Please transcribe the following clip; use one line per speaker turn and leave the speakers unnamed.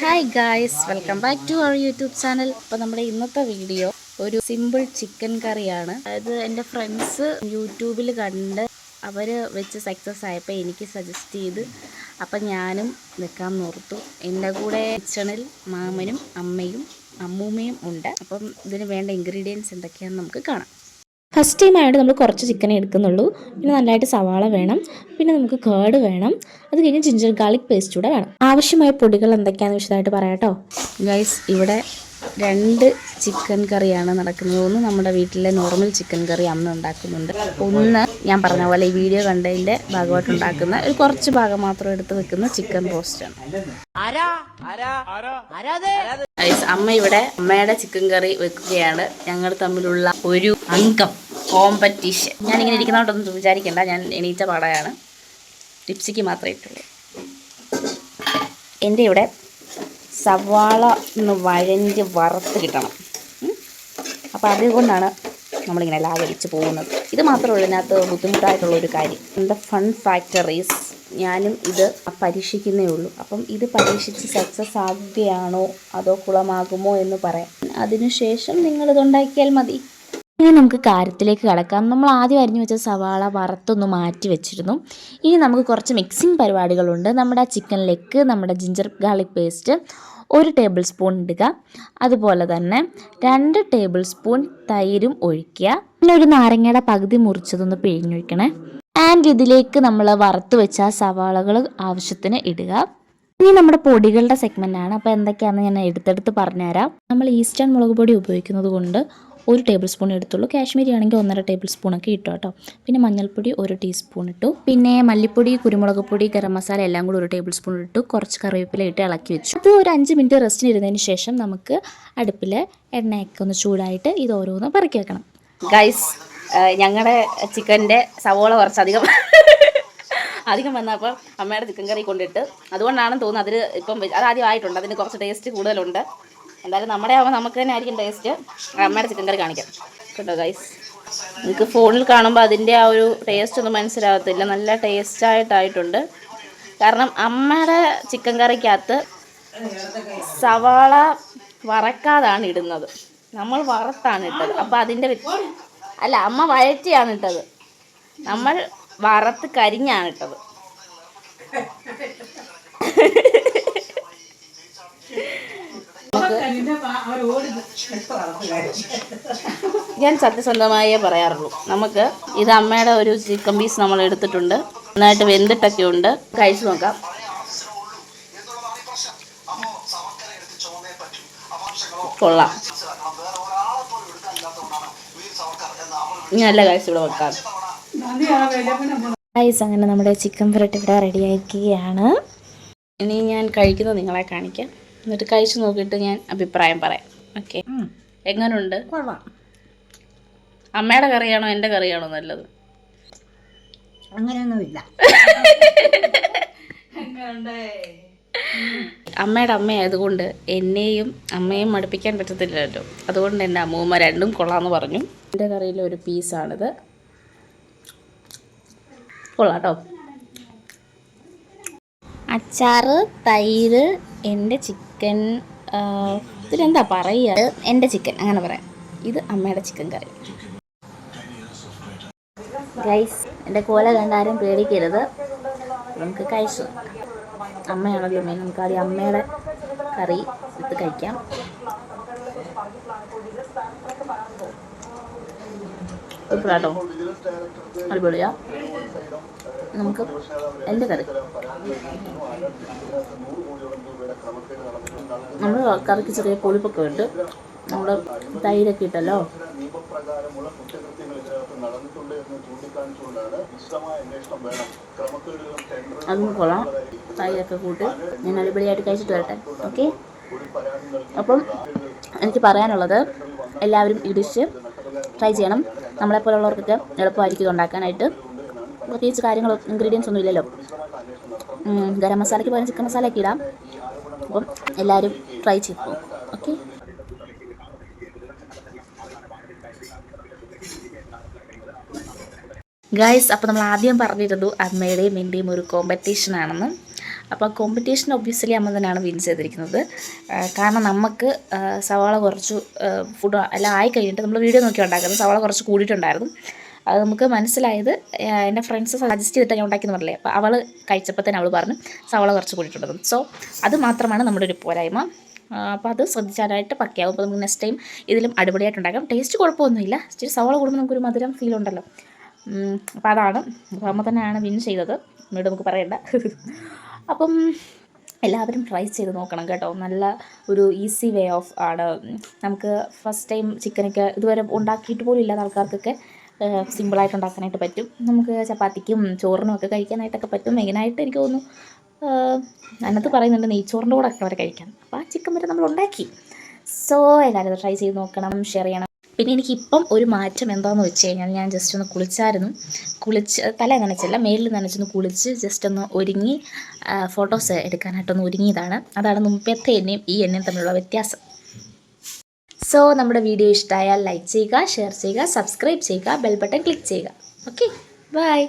Hi guys, welcome back to our YouTube channel. അപ്പോൾ നമ്മുടെ ഇന്നത്തെ വീഡിയോ ഒരു സിമ്പിൾ ചിക്കൻ കറിയാണ്. അതായത് എൻ്റെ ഫ്രണ്ട്സ് യൂട്യൂബിൽ കണ്ട് അവർ വെച്ച് സക്സസ് ആയപ്പോൾ എനിക്ക് സജസ്റ്റ് ചെയ്ത് അപ്പം ഞാനും വെക്കാൻ ഓർത്തു. എൻ്റെ കൂടെ കിച്ചണിൽ മാമനും അമ്മയും അമ്മൂമ്മയും ഉണ്ട്. അപ്പം ഇതിന് വേണ്ട ഇൻഗ്രീഡിയൻസ് എന്തൊക്കെയാണെന്ന് നമുക്ക് കാണാം. ഫസ്റ്റ് ടൈം ആയിട്ട് നമ്മൾ കുറച്ച് ചിക്കനെ എടുക്കുന്നുള്ളൂ. പിന്നെ നല്ലതായിട്ട് സവാള വേണം, പിന്നെ നമുക്ക് കേർഡ് വേണം, അത് കഴിഞ്ഞ് ജിഞ്ചർ ഗാർലിക് പേസ്റ്റ് കൂടെ വേണം. ആവശ്യമായ പൊടികൾ എന്തൊക്കെയാണെന്ന് വിശദമായിട്ട് പറയാം കേട്ടോ. ഗൈസ്, ഇവിടെ 2 ചിക്കൻ കറിയാണ് നടക്കുന്നത്. ഒന്ന് നമ്മുടെ വീട്ടിലെ നോർമൽ ചിക്കൻ കറി അമ്മ ഉണ്ടാക്കുന്നുണ്ട്. ഒന്ന് ഞാൻ പറഞ്ഞ പോലെ ഈ വീഡിയോ കണ്ടതിൻ്റെ ഭാഗമായിട്ട് ഉണ്ടാക്കുന്ന ഒരു കുറച്ച് ഭാഗം മാത്രം എടുത്ത് വെക്കുന്ന ചിക്കൻ റോസ്റ്റാണ്. അമ്മ ഇവിടെ അമ്മയുടെ ചിക്കൻ കറി വെക്കുകയാണ്. ഞങ്ങൾ തമ്മിലുള്ള ഒരു അംഗം കോമ്പറ്റീഷൻ. ഞാനിങ്ങനെ ഇരിക്കുന്നതുകൊണ്ടൊന്നും വിചാരിക്കേണ്ട, ഞാൻ എണീച്ച പാടയാണ്. ലിപ്സ്റ്റിക്ക് മാത്രമേ ഇട്ടുള്ളൂ. എൻ്റെ ഇവിടെ സവാള ഒന്ന് വഴഞ്ഞ് വറുത്ത് കിട്ടണം. അപ്പോൾ അതുകൊണ്ടാണ് നമ്മളിങ്ങനെ ലാഗടിച്ച് പോകുന്നത്. ഇത് മാത്രമേ ഉള്ളൂ ഇതിനകത്ത് ബുദ്ധിമുട്ടായിട്ടുള്ളൊരു കാര്യം. എൻ്റെ ഫൺ ഫാക്ടറീസ് ഞാനും ഇത് പരീക്ഷിക്കുന്നേ ഉള്ളൂ. അപ്പം ഇത് പരീക്ഷിച്ച് സക്സസ് ആകുകയാണോ അതോ കുളമാകുമോ എന്ന് പറയാം. അതിനുശേഷം നിങ്ങളിതുണ്ടാക്കിയാൽ മതി. ഇനി നമുക്ക് കാര്യത്തിലേക്ക് കടക്കാം. നമ്മൾ ആദ്യം അരിഞ്ഞു വെച്ച സവാള വറുത്തൊന്ന് മാറ്റി വെച്ചിരുന്നു. ഇനി നമുക്ക് കുറച്ച് മിക്സിങ് പരിപാടികളുണ്ട്. നമ്മുടെ ചിക്കൻ ലെഗ്, നമ്മുടെ ginger garlic paste 1 table spoon ഇടുക. അതുപോലെ തന്നെ 2 ടേബിൾ സ്പൂൺ തൈരും ഒഴിക്കുക. പിന്നെ ഒരു നാരങ്ങയുടെ പകുതി മുറിച്ചതൊന്ന് പിഴിഞ്ഞൊഴിക്കണേ. ആൻഡ് ഇതിലേക്ക് നമ്മൾ വറുത്ത് വെച്ച സവാളകൾ ആവശ്യത്തിന് ഇടുക. ഇനി നമ്മുടെ പൊടികളുടെ സെഗ്മെൻ്റാണ്. അപ്പോൾ എന്തൊക്കെയാണെന്ന് ഞാൻ എടുത്തെടുത്ത് പറഞ്ഞുതരാം. നമ്മൾ ഈസ്റ്റേൺ മുളക് പൊടി ഉപയോഗിക്കുന്നത് കൊണ്ട് 1 ടേബിൾ സ്പൂൺ എടുത്തുള്ളൂ. കാശ്മീരി ആണെങ്കിൽ 1.5 ടേബിൾ സ്പൂണൊക്കെ ഇട്ടു കേട്ടോ. പിന്നെ മഞ്ഞൾപ്പൊടി 1 ടീസ്പൂൺ ഇട്ടു. പിന്നെ മല്ലിപ്പൊടി, കുരുമുളക് പൊടി, ഗരം മസാല എല്ലാം കൂടി 1 ടേബിൾ സ്പൂൺ ഇട്ടു. കുറച്ച് കറിവേപ്പില ഇട്ട് ഇളക്കി വെച്ചു. അത് ഒരു 5 മിനിറ്റ് റെസ്റ്റിന് ഇരുന്നതിന് ശേഷം നമുക്ക് അടുപ്പിൽ എണ്ണയൊക്കെ ഒന്ന് ചൂടായിട്ട് ഇത് ഓരോന്ന് പെറുക്കി വെക്കണം. ഗൈസ്, ഞങ്ങളുടെ ചിക്കൻ്റെ സവോള കുറച്ചധികം വന്നപ്പോൾ അമ്മയുടെ ചിക്കൻ കറി കൊണ്ടിട്ട്, അതുകൊണ്ടാണെന്ന് തോന്നുന്നു അതിൽ ഇപ്പം അതാദ്യം ആയിട്ടുണ്ട്. അതിന് കുറച്ച് ടേസ്റ്റ് കൂടുതലുണ്ട്. എന്തായാലും നമ്മുടെ ആവുമ്പോൾ നമുക്ക് തന്നെ ആയിരിക്കും ടേസ്റ്റ്. അമ്മയുടെ ചിക്കൻ കറി കാണിക്കാം കേട്ടോ ഗൈസ്. നിങ്ങൾക്ക് ഫോണിൽ കാണുമ്പോൾ അതിൻ്റെ ആ ഒരു ടേസ്റ്റ് ഒന്നും മനസ്സിലാകത്തില്ല. നല്ല ടേസ്റ്റായിട്ടായിട്ടുണ്ട്. കാരണം അമ്മയുടെ ചിക്കൻ കറിക്കകത്ത് സവാള വറക്കാതാണ് ഇടുന്നത്, നമ്മൾ വറുത്താണ് ഇട്ടത്. അപ്പോൾ അതിൻ്റെ അല്ല, അമ്മ വഴറ്റിയാണ് ഇട്ടത്, നമ്മൾ വറുത്ത് കരിഞ്ഞാണ് ഇട്ടത്. ഞാൻ സത്യസന്ധമായേ പറയാറുള്ളൂ. നമുക്ക് ഇത് അമ്മയുടെ ഒരു ചിക്കൻ പീസ് നമ്മൾ എടുത്തിട്ടുണ്ട്. നന്നായിട്ട് വെന്തിട്ടൊക്കെ ഉണ്ട്. കഴിച്ചു നോക്കാം. കൊള്ളാം. ഇങ്ങനല്ല കഴിച്ച് ഇവിടെ വെക്കാം. അങ്ങനെ നമ്മുടെ ചിക്കൻ ഫ്രൈഡ് ഇവിടെ റെഡിയാക്കുകയാണ്. ഇനി ഞാൻ കഴിക്കുന്നത് നിങ്ങളെ കാണിക്കാം. എന്നിട്ട് കഴിച്ചു നോക്കിയിട്ട് ഞാൻ അഭിപ്രായം പറയാം. ഓക്കെ, എങ്ങനെയുണ്ട്? അമ്മയുടെ കറിയാണോ എൻ്റെ കറിയാണോ നല്ലത്?
അങ്ങനെയൊന്നുമില്ല.
അമ്മയുടെ അമ്മയായതുകൊണ്ട് എന്നെയും അമ്മയും മടുപ്പിക്കാൻ പറ്റത്തില്ലല്ലോ. അതുകൊണ്ട് എൻ്റെ അമ്മൂമ്മ രണ്ടും കൊള്ളാമെന്ന് പറഞ്ഞു. എൻ്റെ കറിയിലെ ഒരു പീസാണിത്. കൊള്ളാട്ടോ. അച്ചാറ്, തൈര്, എൻ്റെ ചിക്കൻ, ഇതിലെന്താ പറയുക, എൻ്റെ ചിക്കൻ അങ്ങനെ പറയാം. ഇത് അമ്മയുടെ ചിക്കൻ കറി. ഗൈസ്, എൻ്റെ കോല കണ്ടാരും പേടിക്കരുത്. നമുക്ക് കഴിച്ചു. അമ്മയാണല്ലോ മെയിൻ. നമുക്ക് ആദ്യം അമ്മയുടെ കറി എടുത്ത് കഴിക്കാം. കേട്ടോ, അടിപൊളിയാ. നമുക്ക് എൻ്റെ കറി, നമ്മൾ കറിക്ക് ചെറിയ പുളിപ്പൊക്കെ ഉണ്ട്. നമ്മൾ തൈരൊക്കെ ഇട്ടല്ലോ. അതും കൊള്ളാം. തൈരൊക്കെ കൂട്ടി ഞാൻ അടിപൊളിയായിട്ട് കഴിച്ചിട്ട് വരട്ടെ. ഓക്കെ, അപ്പം എനിക്ക് പറയാനുള്ളത്, എല്ലാവരും ഈ ഡിഷ് ട്രൈ ചെയ്യണം. നമ്മളെപ്പോലുള്ളവർക്കൊക്കെ എളുപ്പമായിരിക്കും ഇത് ഉണ്ടാക്കാനായിട്ട്. പ്രത്യേകിച്ച് കാര്യങ്ങൾ ഇൻഗ്രീഡിയൻസ് ഒന്നും ഇല്ലല്ലോ. ഗരം മസാലയ്ക്ക് പകരം ചിക്കൻ മസാലയൊക്കെ ഇടാം. അപ്പം എല്ലാവരും ട്രൈ ചെയ്തു. ഓക്കെ, ഗൈസ്, അപ്പോൾ നമ്മൾ ആദ്യം പറഞ്ഞിരുന്നു അമ്മയുടെയും എൻ്റെയും ഒരു കോമ്പറ്റീഷൻ ആണെന്ന്. അപ്പോൾ കോമ്പറ്റീഷൻ ഒബ്വിയസ്ലി അമ്മ തന്നെയാണ് വിൻ ചെയ്തിരിക്കുന്നത്. കാരണം നമുക്ക് സവാള കുറച്ച് ഫുഡ് എല്ലാം ആയി കഴിഞ്ഞിട്ട് നമ്മൾ വീഡിയോ നോക്കി ഉണ്ടാക്കുന്നത് സവാള കുറച്ച് കൂടിയിട്ടുണ്ടായിരുന്നു. അത് നമുക്ക് മനസ്സിലായത് എൻ്റെ ഫ്രണ്ട്സ് സജസ്റ്റ് ചെയ്തിട്ട് ഞാൻ ഉണ്ടാക്കിയെന്ന് പറഞ്ഞില്ലേ. അപ്പോൾ അവൾ കഴിച്ചപ്പോൾ തന്നെ അവൾ പറഞ്ഞു സവാള കുറച്ച് കൂടിയിട്ടുണ്ടെന്ന്. സോ അത് മാത്രമാണ് നമ്മുടെ ഒരു പോരായ്മ. അപ്പോൾ അത് ശ്രദ്ധിച്ചാലായിട്ട് പക്കയാവും. അപ്പോൾ നമുക്ക് നെക്സ്റ്റ് ടൈം ഇതിലും അടിപൊളിയായിട്ട് ഉണ്ടാക്കാം. ടേസ്റ്റ് കുഴപ്പമൊന്നുമില്ല. ഇച്ചിരി സവാള കൂടുമ്പോൾ നമുക്കൊരു മധുരം ഫീൽ ഉണ്ടല്ലോ. അപ്പോൾ അതാണ്. അപ്പോൾ അമ്മ തന്നെയാണ് വിൻ ചെയ്തത്, എന്നോട് നമുക്ക് പറയണ്ട. അപ്പം എല്ലാവരും ട്രൈ ചെയ്ത് നോക്കണം കേട്ടോ. നല്ല ഒരു ഈസി വേ ഓഫ് ആണ്. നമുക്ക് ഫസ്റ്റ് ടൈം ചിക്കനൊക്കെ ഇതുവരെ ഉണ്ടാക്കിയിട്ട് പോലും ഇല്ലാത്ത ആൾക്കാർക്കൊക്കെ സിമ്പിളായിട്ട് ഉണ്ടാക്കാനായിട്ട് പറ്റും. നമുക്ക് ചപ്പാത്തിക്കും ചോറിനും ഒക്കെ കഴിക്കാനായിട്ടൊക്കെ പറ്റും. മെയിനായിട്ട് എനിക്ക് തോന്നുന്നു അതിനകത്ത് പറയുന്നുണ്ട് നെയ്ച്ചോറിൻ്റെ കൂടെ ഒക്കെ അവർ കഴിക്കാൻ. അപ്പോൾ ആ ചിക്കൻ വരെ നമ്മൾ ഉണ്ടാക്കി. സോ എല്ലാവരും ട്രൈ ചെയ്ത് നോക്കണം, ഷെയർ ചെയ്യണം. പിന്നെ എനിക്കിപ്പം ഒരു മാറ്റം എന്താണെന്ന് വെച്ച് കഴിഞ്ഞാൽ ഞാൻ ജസ്റ്റ് ഒന്ന് കുളിച്ചായിരുന്നു. തല നനച്ചല്ല, മേലിൽ നനച്ചൊന്ന് കുളിച്ച് ജസ്റ്റ് ഒന്ന് ഒരുങ്ങി ഫോട്ടോസ് എടുക്കാനായിട്ടൊന്ന് ഒരുങ്ങിയതാണ്. അതാണ് മുമ്പത്തെ എണ്ണയും ഈ എണ്ണയും തമ്മിലുള്ള വ്യത്യാസം. സോ നമ്മുടെ വീഡിയോ ഇഷ്ടമായാൽ ലൈക്ക് ചെയ്യുക, ഷെയർ ചെയ്യുക, സബ്സ്ക്രൈബ് ചെയ്യുക, ബെൽ ബട്ടൺ ക്ലിക്ക് ചെയ്യുക. Okay, by.